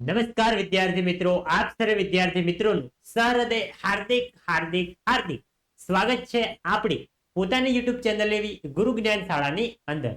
નમસ્કાર વિદ્યાર્થી મિત્રો, આપ સર્વે વિદ્યાર્થી મિત્રોનું સહૃદય હાર્દિક હાર્દિક હાર્દિક સ્વાગત છે આપણી પોતાની YouTube ચેનલ એવી ગુરુ જ્ઞાન શાળાની અંદર.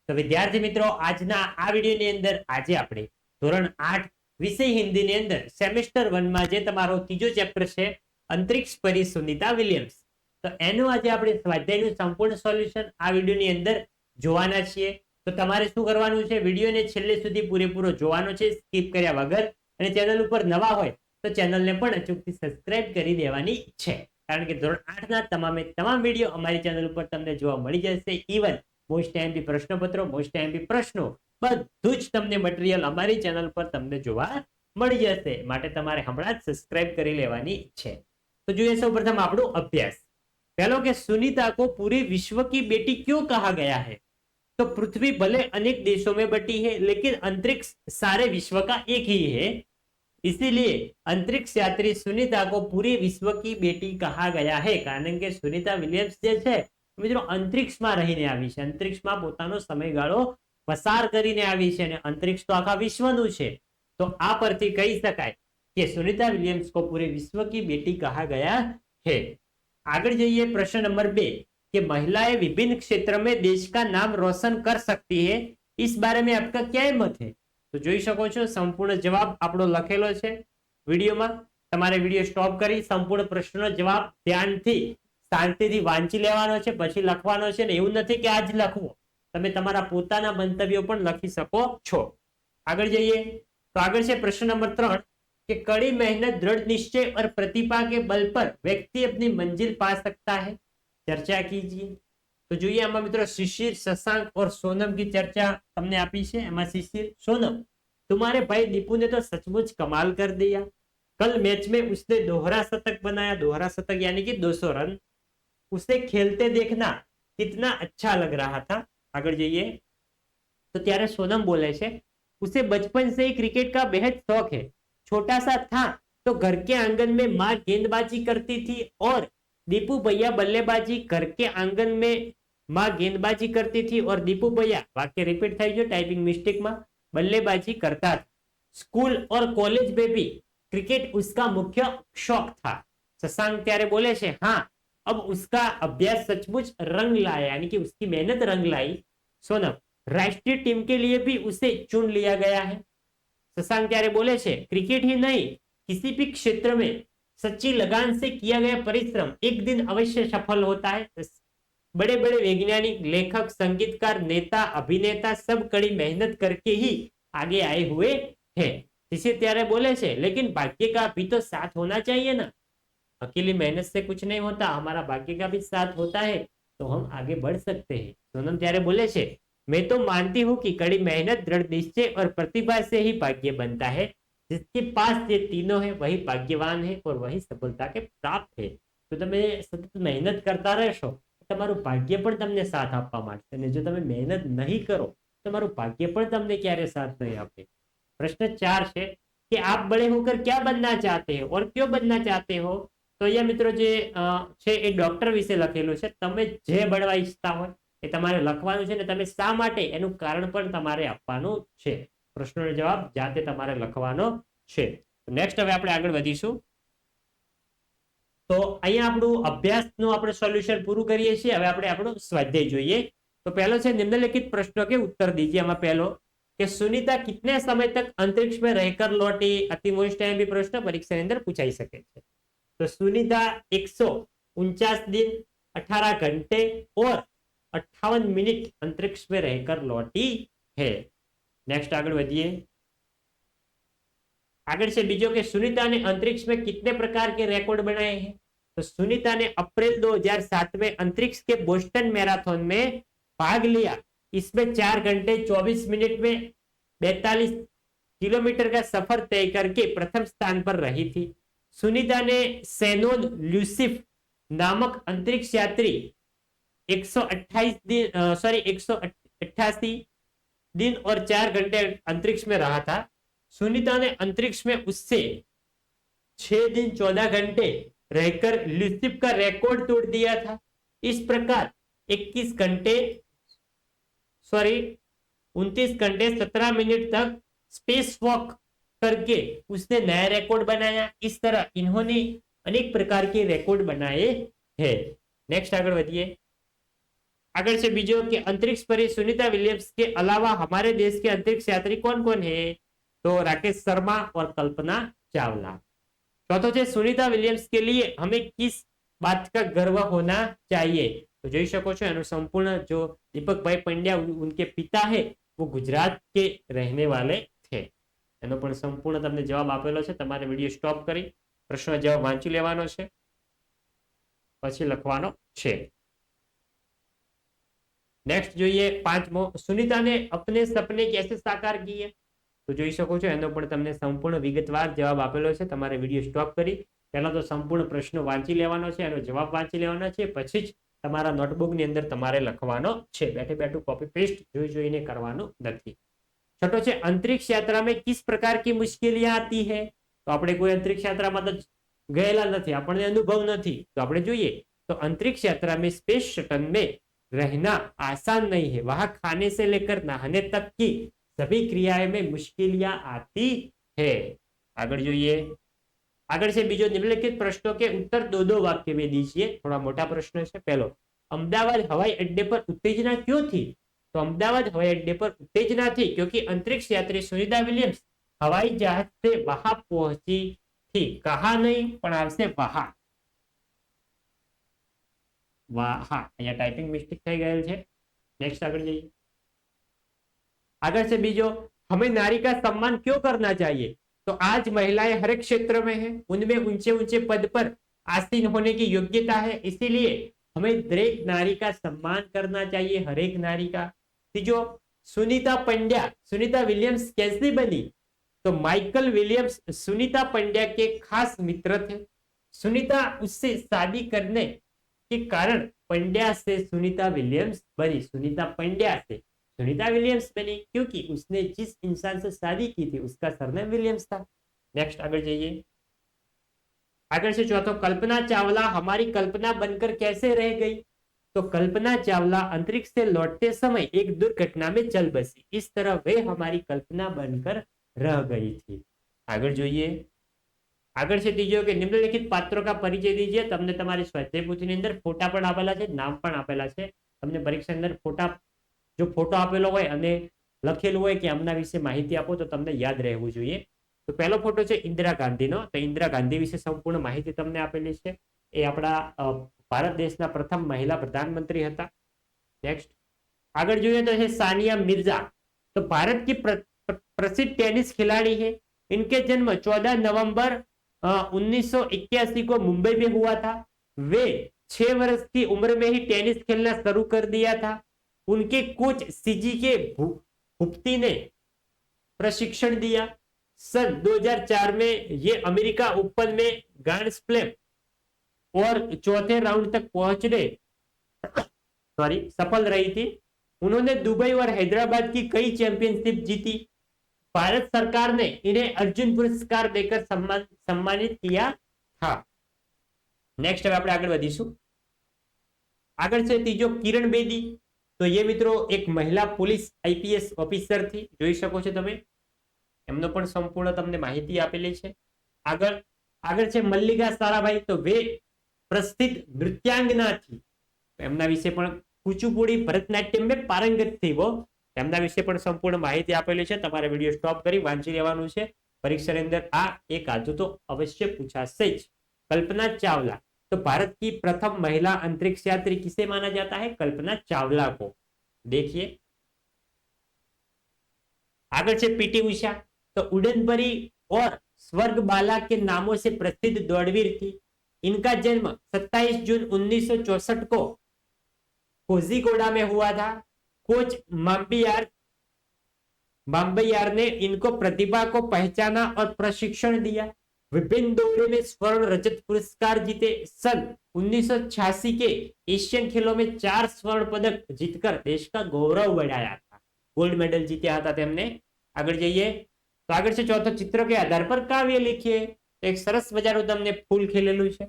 તો વિદ્યાર્થી મિત્રો, આજના આ વિડીયોની અંદર આજે આપણે ધોરણ 8 વિષય હિન્દીની અંદર સેમેસ્ટર 1 માં જે તમારો ત્રીજો ચેપ્ટર છે અંતરિક્ષ પરી સુનિતા વિલિયમ્સ, તો એનું આજે આપણે સ્વાધ્યાયનું સંપૂર્ણ સોલ્યુશન આ વિડીયોની અંદર જોવાના છીએ. તો તમારે શું કરવાનું છે, વિડીયોને છેલ્લે સુધી પૂરેપૂરો જોવાનો છે, સ્કીપ કર્યા વગર. અને ચેનલ ઉપર નવા હોય તો ચેનલને પણ અચૂકથી સબસ્ક્રાઇબ કરી દેવાની છે, કારણ કે ધોરણ 8 ના તમામ વિડીયો અમારી ચેનલ ઉપર તમને જોવા મળી જશે. ઇવન મોસ્ટ એમપી પ્રશ્નપત્રો, મોસ્ટ એમપી પ્રશ્નો, બધું જ તમને મટીરિયલ અમારી ચેનલ પર તમને જોવા મળી જશે. માટે તમારે હમણાં જ સબસ્ક્રાઇબ કરી લેવાની છે. તો જોઈએ સૌપ્રથમ આપણો અભ્યાસ. पहलो कि सुनीता को पूरे विश्व की बेटी क्यों कहा गया है? तो पृथ्वी भले अनेक देशों में बटी है, लेकिन अंतरिक्ष सारे विश्व का एक ही है. इसीलिए अंतरिक्ष यात्री सुनीता को पूरे विश्व की बेटी कहा गया है. कारण કે સુનિતા વિલિયમ્સ જે છે મિત્રો અંતરિક્ષમાં રહીને આવી છે, અંતરિક્ષમાં પોતાનો સમયગાળો પસાર કરીને આવી છે, અને અંતરિક્ષ તો આખા વિશ્વનું છે. તો આ પરથી કહી શકાય કે સુનિતા વિલિયમ્સ को पूरे विश्व की बेटी कहा गया है. आगे जाइए प्रश्न नंबर 2 कि महिलाएं विभिन्न क्षेत्र में देश का नाम रोशन कर सकती है, इस बारे में आपका क्या मत है? तो જોઈ શકો છો સંપૂર્ણ જવાબ આપણો લખેલો છે વિડીયોમાં. તમારે વિડીયો સ્ટોપ કરી સંપૂર્ણ પ્રશ્નનો જવાબ ધ્યાનથી શાંતિથી વાંચી લેવાનો છે, પછી લખવાનો છે. ને એવું નથી કે આજ લખવો, તમે તમારા પોતાના મંતવ્યો પણ લખી શકો છો. આગળ જઈએ તો આગળ છે પ્રશ્ન નંબર 3 कि कड़ी मेहनत, दृढ़ निश्चय और प्रतिभा के बल पर व्यक्ति अपनी मंजिल पा सकता है. चर्चा कीजिए. तो જોઈએ આમાં મિત્રો शिशिर, शशांक और सोनम की चर्चा તમને આપી છે. એમાં शिशिर, सोनम, तुम्हारे भाई दीपू ने तो सचमुच कमाल कर दिया. कल मैच में उसने दोहरा शतक बनाया. दोहरा शतक यानी कि 200 रन. उसे खेलते देखना कितना अच्छा लग रहा था. આગળ જઈએ તો ત્યારે सोनम बोले છે उसे बचपन से ही क्रिकेट का बेहद शौक है. छोटा सा था तो घर के आंगन में माँ गेंदबाजी करती थी और दीपू भैया बल्लेबाजी. घर के आंगन में माँ गेंदबाजी करती थी और दीपू भैया, वाक्य रिपीट થઈ ગયો टाइपिंग मिस्टेक में, बल्लेबाजी करता था. स्कूल और कॉलेज में भी क्रिकेट उसका मुख्य शौक था. शशांक ત્યારે બોલે છે हाँ, अब उसका अभ्यास सचमुच रंग लाया, यानी कि उसकी मेहनत रंग लाई. सोनम, राष्ट्रीय टीम के लिए भी उसे चुन लिया गया है. शशांक ત્યારે बोले छे क्रिकेट ही नहीं, किसी भी क्षेत्र में सच्ची लगान से किया गया परिश्रम एक दिन अवश्य सफल होता है. बड़े बड़े वैज्ञानिक, लेखक, संगीतकार, नेता, अभिनेता सब कड़ी मेहनत करके ही आगे आए हुए हैं. जिसे ત્યારે बोले छे लेकिन भाग्य का भी तो साथ होना चाहिए ना. अकेली मेहनत से कुछ नहीं होता, हमारा भाग्य का भी साथ होता है तो हम आगे बढ़ सकते हैं. सोनम ત્યારે बोले छे मैं तो मानती हूं कि कड़ी मेहनत, दृढ़ निश्चय और प्रतिभा से ही भाग्य बनता है. जिसके पास ये तीनों है वही भाग्यवान है और वही सफलता के प्राप्त है. तो તમે સતત મહેનત કરતા રહેશો, તમારું ભાગ્ય પણ તમને સાથ આપવા માંડશે. અને જો તમે મહેનત નહીં કરો, તમારું ભાગ્ય પણ તમને ક્યારે સાથ નહીં આપે. પ્રશ્ન 4 છે कि आप बड़े होकर क्या बनना चाहते हो और क्यों बनना चाहते हो? તો અહીંયા મિત્રો જે છે એ ડોક્ટર વિશે લખેલું છે. તમે જે બનવા ઈચ્છતા હોય એ તમારે લખવાનું છે, ને તમે શા માટે એનું કારણ પણ તમારે આપવાનું છે. પ્રશ્નનો જવાબ જાતે તમારે લખવાનો છે. નેક્સ્ટ હવે આપણે આગળ વધીશું. તો અહીંયા આપણું અભ્યાસનું આપણે સોલ્યુશન પૂરું કરીએ છીએ. હવે આપણે આપણો સ્વાધ્યાય જોઈએ. તો પહેલો છે निम्नलिखित प्रश्नों के उत्तर दीजिए. એમાં પહેલો कि सुनीता कितने समय तक अंतरिक्ष में रहकर लौटी. अति मोस्ट एमपी प्रश्न परीक्षाની અંદર પૂછાઈ શકે છે. तो सुनीता 149 दिन, 18 घंटे और 58 मिनट अंतरिक्ष में रहकर लौटी है. नेक्स्ट आगे बढ़िए. आगे से बीजो के सुनीता ने अंतरिक्ष में कितने प्रकार के रिकॉर्ड बनाए हैं. तो सुनीता ने अप्रैल 2007 में अंतरिक्ष के बोस्टन मैराथन में भाग लिया. इसमें 4 घंटे 24 मिनट में 42 किलोमीटर का सफर तय करके प्रथम स्थान पर रही थी. सुनीता ने सेनोन ल्यूसिफ नामक अंतरिक्ष यात्री 188 दिन और 4 घंटे अंतरिक्ष में रहा था. सुनीता ने अंतरिक्ष में उससे 6 दिन 14 घंटे रहकर ल्यूसिफ का रिकॉर्ड तोड़ दिया था. इस प्रकार 29 घंटे 17 मिनट तक स्पेस वॉक करके उसने नया रिकॉर्ड बनाया। इस तरह इन्होंने अनेक प्रकार के रिकॉर्ड बनाए हैं। नेक्स्ट आगे बढ़िए। आगे से बीजो कि अंतरिक्ष पर सुनीता विलियम्स के अलावा हमारे देश के अंतरिक्ष यात्री कौन कौन है? तो राकेश शर्मा और कल्पना चावला। चौथो है सुनीता विलियम्स के लिए हमें किस बात का गर्व होना चाहिए? तो જોઈ શકો છો એનો સંપૂર્ણ जो दीपक भाई पंड्या उनके पिता है वो गुजरात के रहने वाले थे। એનો પણ સંપૂર્ણ તમને જવાબ આપેલો છે। તમારે વિડિયો સ્ટોપ કરી પ્રશ્ન જવાબ વાંચી લેવાનો છે, પછી લખવાનો છે। नेक्स्ट જોઈએ પાંચમો, સુનિતાને अपने सपने कैसे साकार किए? તો જોઈ શકો છો એનો પણ તમને સંપૂર્ણ વિગતવાર જવાબ આપેલો છે। તમારે વિડિયો સ્ટોપ કરી પહેલા તો સંપૂર્ણ પ્રશ્ન વાંચી લેવાનો છે, એનો જવાબ વાંચી લેવાનો છે, પછી જ તમારા નોટબુક ની અંદર તમારે લખવાનો છે। બેઠે બેઠું कॉपी पेस्ट જોઈ જોઈને કરવાનું નથી। છઠ્ઠો છે अंतरिक्ष यात्रा में किस प्रकार की मुश्किलियां आती है? तो આપણે કોઈ अंतरिक्ष यात्रा માં તો ગયેલા નથી, આપણને અનુભવ નથી, તો આપણે જોઈએ તો अंतरिक्ष यात्रा में स्पेस शटल में रहना आसान नहीं है। वहां खाने से लेकर नहाने तक की सभी क्रियाएं में मुश्किलियां आती है। आगे જોઈએ। આગળ છે બીજો, નિમ્નલિખિત પ્રશ્નों के उत्तर दो दो वाक्य में दीजिए। थोड़ा मोटा प्रश्न है। पहलो, अहमदाबाद हवाई अड्डे पर उत्तेजना क्यों थी? तो अहमदाबाद हवाई अड्डे पर उत्तेजना थी क्योंकि अंतरिक्ष यात्री सुनीता विलियम्स हवाई जहाज से वहां पहुंची थी। कहा नहीं पण आवशे वहां। वहां અહીંયા टाइपिंग मिस्टेक થઈ ગયેલ છે। नेक्स्ट આગળ જઈએ। આગળ છે બીજો, हमें नारी का सम्मान क्यों करना चाहिए? तो आज महिलाएं हर एक क्षेत्र में है, उनमें ऊंचे ऊंचे पद पर आसीन होने की योग्यता है, इसीलिए हमें दरेक नारी का सम्मान करना चाहिए, हर एक नारी का। तीजो, सुनीता पंड्या सुनीता विलियम्स कैसे बनी? तो माइकल विलियम्स सुनीता पंड्या के खास मित्र थे। सुनीता उससे शादी करने के कारण पंड्या से सुनीता विलियम्स बनी। सुनीता पंड्या से सुनीता विलियम्स बनी क्योंकि उसने जिस इंसान से शादी की थी उसका सरनेम विलियम्स था। नेक्स्ट आगे जाइए। आगे से चौथो, कल्पना चावला हमारी कल्पना बनकर कैसे रह गई? तो कल्पना चावला अंतरिक्ष से लौटते समय एक दुर्घटना में चल बसी, इस तरह वे हमारी कल्पना बनकर रह गई थी। आगे જોઈએ। આગળ છે ત્રીજો કે નિમ્નલિખિત પાત્રો का परिचय दीजिए। તમને તમારી સ્વાધ્યાય પોથીની અંદર ફોટા પણ આપેલા છે, નામ પણ આપેલા છે। તમને પરીક્ષા અંદર ફોટા જો ફોટો આપેલો હોય અને લખેલું હોય કે આમના વિશે માહિતી આપો તો તમને યાદ રહેવું જોઈએ। તો પહેલો ફોટો છે ઇન્દિરા ગાંધીનો। તો ઇન્દિરા ગાંધી વિશે સંપૂર્ણ માહિતી તમને આપેલી છે। એ આપણા ભારત દેશના પ્રથમ મહિલા પ્રધાનમંત્રી હતા। નેક્સ્ટ આગળ જોઈએ તો છે સાનિયા મિર્ઝા। तो भारत की प्रसिद्ध टेनिस खिलाड़ी है। इनके जन्म 14 नवंबर 1981 को मुंबई में हुआ था। वे 6 वर्ष की उम्र में ही टेनिस खेलना शुरू कर दिया था। उनके कोच सीजी के भुप्ती ने प्रशिक्षण दिया। सन 2004 में ये अमेरिका ओपन में ग्रैंड स्लैम और चौथे राउंड तक पहुंचने सफल रही थी। उन्होंने दुबई और हैदराबाद की कई चैंपियनशिप जीती। भारत सरकार ने इन्हें अर्जुन पुरस्कार देकर सम्मानित किया था। नेक्स्ट अब આપણે આગળ વધીશું। આગળ છે ત્રીજો કિરણ બેદી। તો ये મિત્રો એક મહિલા પોલીસ આઈપીએસ ઓફિસર થી, જોઈ શકો છો તમે। એમનો પણ સંપૂર્ણ તમને માહિતી આપેલી છે। આગળ છે મલ્લિકા સારાભાઈ। તો वे प्रसिद्ध नृत्यांगना थी। એમના વિશે પણ કુચુપુડી ભરતનાટ્યમ में पारंगत थी वो। એમના વિશે પણ સંપૂર્ણ માહિતી આપેલી છે। તમારે વિડિયો સ્ટોપ કરી વાંચી લેવાનું છે। પરીક્ષાની અંદર આ એક આધુ તો અવશ્ય પૂછાશે જ। कल्पना चावला। तो भारत की प्रथम महिला अंतरिक्ष यात्री किसे माना जाता है? कल्पना चावला को। देखिए आगे से पीटी उषा। तो उड़नपरी और स्वर्गबाला के नामों से प्रसिद्ध दौड़वीर थी। इनका जन्म 27 जून 1964 को कोझीकोड़ा में हुआ था। कोच माम्बियार ने इनको प्रतिभा को पहचाना और प्रशिक्षण दिया। विभिन्न दौड़े में स्वर्ण रजत पुरस्कार जीते। सन 1986 के एशियन खेलों में 4 स्वर्ण पदक जीतकर देश का गौरव बढ़ाया था। गोल्ड मेडल जीत्या था तेमने। आगे जाइए। तो आगे से चौथो, चित्र के आधार पर काव्य लिखिए। तो एक सरस मजाનું તમને ફૂલ ખેલેલું છે,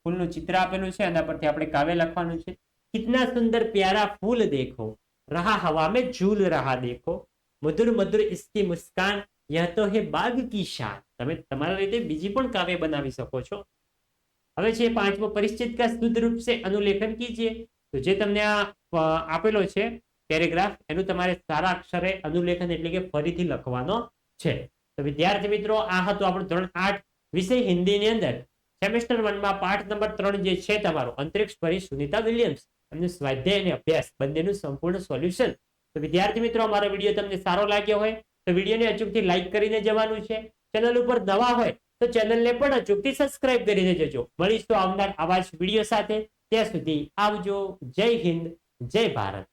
ફૂલનું ચિત્ર આપેલું છે, એના પરથી આપણે કાવ્ય લખવાનું છે। कितना सुंदर प्यारा फूल देखो, रहा हवा में झूल रहा देखो, मधुर मधुर इसकी मुस्कान, यह तो है बाग की शान। તમે તમારા રીતે બીજી પણ કાવ્ય બનાવી શકો છો। હવે છે પાંચમો, પરિચિત का शुद्ध रूप से अनुलेखन कीजिए। તો જે તમને આ આપેલો છે પેરેગ્રાફ, એનું તમારે સારા અક્ષરે અનુલેખન એટલે કે ફરીથી લખવાનો છે। તો વિદ્યાર્થી મિત્રો, આ હતું આપણું ધોરણ 8 વિષય હિન્દીની અંદર સેમેસ્ટર 1 માં પાઠ નંબર 3 જે છે તમારો અંતરિક્ષ પરી સુનિતા વિલિયમ્સ, એમનું સ્વાધ્યાય અને અભ્યાસ બંનેનું સંપૂર્ણ સોલ્યુશન। તો વિદ્યાર્થી મિત્રો, અમારો વિડીયો તમને સારો લાગ્યો હોય તો વિડીયોને અચૂકથી લાઈક કરીને જવાનું છે। ચેનલ ઉપર નવા હોય તો ચેનલને પણ અચૂકથી સબસ્ક્રાઇબ કરીને જજો। મળીશું આવનાર આવા જ વિડીયો સાથે। ત્યાં સુધી આવજો। જય હિન્દ, જય ભારત।